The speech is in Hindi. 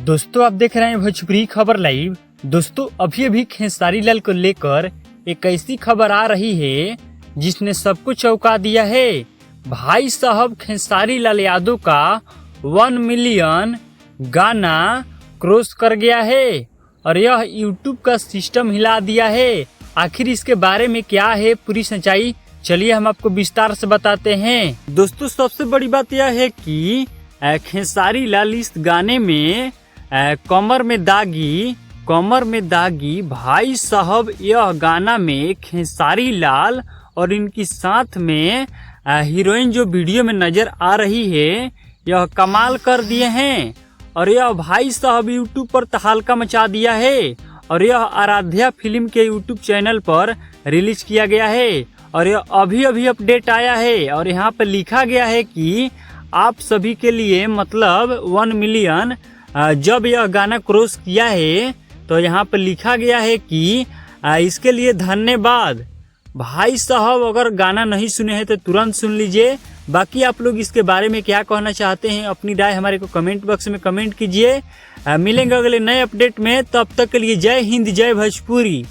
दोस्तों आप देख रहे हैं भोजपुरी खबर लाइव। दोस्तों अभी अभी खेसारी लाल को लेकर एक ऐसी खबर आ रही है जिसने सबको चौंका दिया है। भाई साहब खेसारी लाल यादव का 1 मिलियन गाना क्रॉस कर गया है और यह यूट्यूब का सिस्टम हिला दिया है। आखिर इसके बारे में क्या है पूरी सच्चाई, चलिए हम आपको विस्तार से बताते हैं। दोस्तों सबसे बड़ी बात यह है कि खेसारी लाल इस गाने में कमर में दागी भाई साहब, यह गाना में खेसारी लाल और इनकी साथ में हीरोइन जो वीडियो में नजर आ रही है, यह कमाल कर दिए हैं। और यह भाई साहब यूट्यूब पर तहलका मचा दिया है और यह आराध्या फिल्म के यूट्यूब चैनल पर रिलीज किया गया है और यह अभी अभी अपडेट आया है और यहाँ पर लिखा गया है कि आप सभी के लिए मतलब 1 मिलियन जब यह गाना क्रॉस किया है तो यहाँ पर लिखा गया है कि इसके लिए धन्यवाद। भाई साहब अगर गाना नहीं सुने हैं तो तुरंत सुन लीजिए। बाकी आप लोग इसके बारे में क्या कहना चाहते हैं, अपनी राय हमारे को कमेंट बॉक्स में कमेंट कीजिए। मिलेंगे अगले नए अपडेट में, तब तक के लिए जय हिंद जय भोजपुरी।